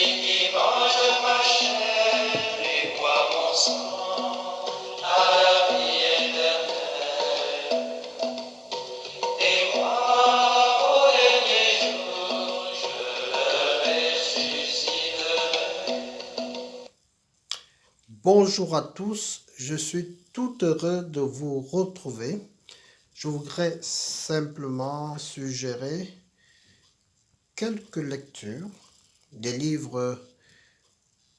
qui mange ma chair et boit mon sang à la vie éternelle. Et moi, au dernier jour, je le ressusciterai. Bonjour à tous, je suis tout heureux de vous retrouver. Je voudrais simplement suggérer quelques lectures des livres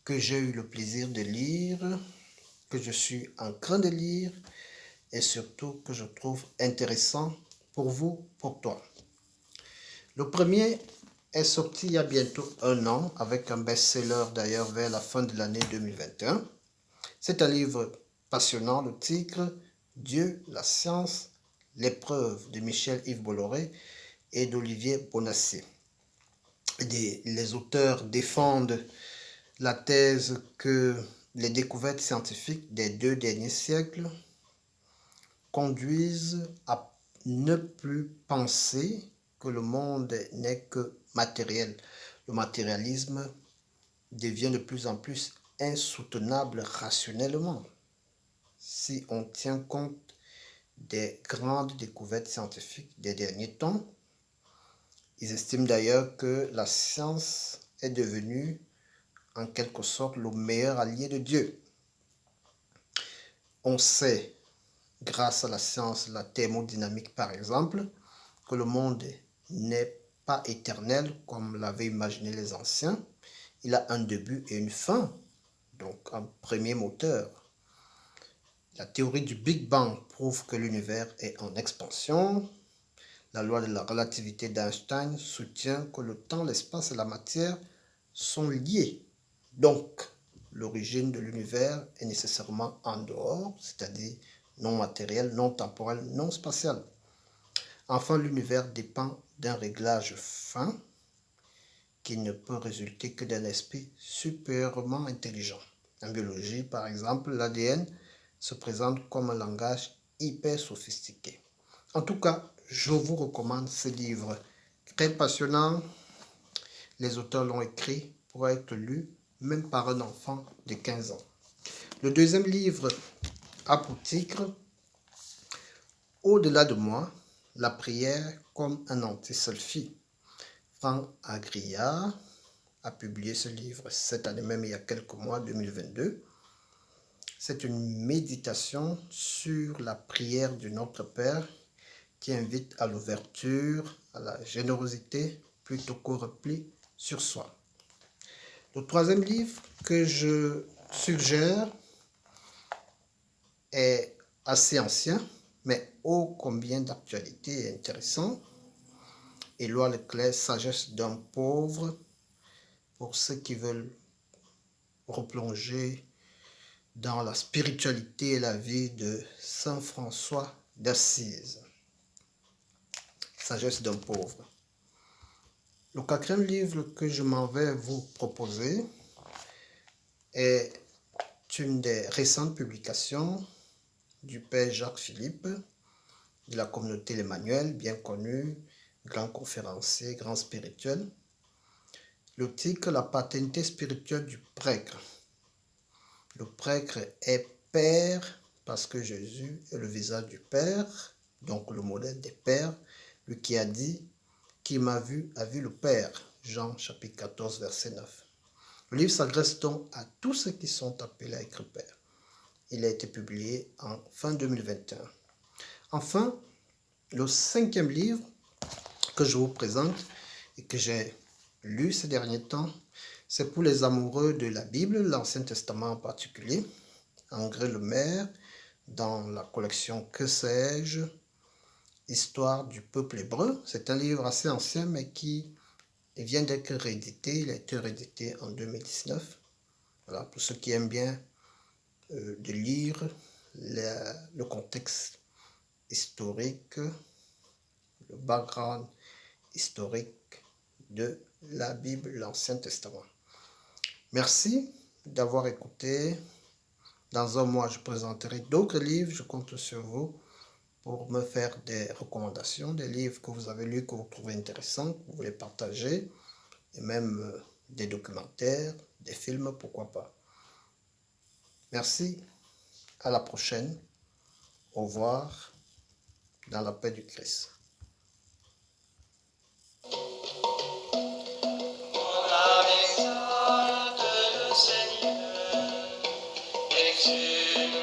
que j'ai eu le plaisir de lire, que je suis en train de lire et surtout que je trouve intéressant pour vous, pour toi. Le premier est sorti il y a bientôt un an avec un best-seller d'ailleurs vers la fin de l'année 2021. C'est un livre passionnant, le titre Dieu, la science, l'épreuve de Michel-Yves Bolloré et d'Olivier Bonacieux. Les auteurs défendent la thèse que les découvertes scientifiques des 2 derniers siècles conduisent à ne plus penser que le monde n'est que matériel. Le matérialisme devient de plus en plus insoutenable rationnellement si on tient compte des grandes découvertes scientifiques des derniers temps. Ils estiment d'ailleurs que la science est devenue en quelque sorte le meilleur allié de Dieu. On sait, grâce à la science, la thermodynamique par exemple, que le monde n'est pas éternel comme l'avaient imaginé les anciens. Il a un début et une fin, donc un premier moteur. La théorie du Big Bang prouve que l'univers est en expansion. La loi de la relativité d'Einstein soutient que le temps, l'espace et la matière sont liés. Donc, l'origine de l'univers est nécessairement en dehors, c'est-à-dire non matériel, non temporel, non spatial. Enfin, l'univers dépend d'un réglage fin qui ne peut résulter que d'un esprit supérieurement intelligent. En biologie, par exemple, l'ADN se présente comme un langage hyper sophistiqué. En tout cas, je vous recommande ce livre. Très passionnant. Les auteurs l'ont écrit pour être lu même par un enfant de 15 ans. Le deuxième livre a pour titre Au-delà de moi, la prière comme un anti-selfie. Franck Agria a publié ce livre cette année même, il y a quelques mois, 2022. C'est une méditation sur la prière du Notre Père qui invite à l'ouverture, à la générosité, plutôt qu'au repli sur soi. Le troisième livre que je suggère est assez ancien, mais ô combien d'actualité et intéressant. Éloi Leclerc, Sagesse d'un pauvre, pour ceux qui veulent replonger dans la spiritualité et la vie de Saint François d'Assise. Sagesse d'un pauvre. Le quatrième livre que je m'en vais vous proposer est une des récentes publications du père Jacques Philippe de la communauté l'Emmanuel, bien connu, grand conférencier, grand spirituel. Le titre, la paternité spirituelle du prêtre. Le prêtre est père parce que Jésus est le visage du Père, donc le modèle des pères, lui qui a dit « Qui m'a vu a vu le Père ». Jean chapitre 14, verset 9. Le livre s'adresse donc à tous ceux qui sont appelés à être pères. Il a été publié en fin 2021. Enfin, le cinquième livre que je vous présente et que j'ai lu ces derniers temps, c'est pour les amoureux de la Bible, l'Ancien Testament en particulier. André Lemaire, dans la collection Que sais-je, Histoire du peuple hébreu. C'est un livre assez ancien, mais qui vient d'être réédité. Il a été réédité en 2019. Voilà, pour ceux qui aiment bien de lire le contexte historique, le background historique de la Bible, l'Ancien Testament. Merci d'avoir écouté. Dans un mois, je présenterai d'autres livres. Je compte sur vous pour me faire des recommandations, des livres que vous avez lus, que vous trouvez intéressants, que vous voulez partager, et même des documentaires, des films, pourquoi pas. Merci, à la prochaine. Au revoir, dans la paix du Christ. Mon âme exalte le Seigneur, exulte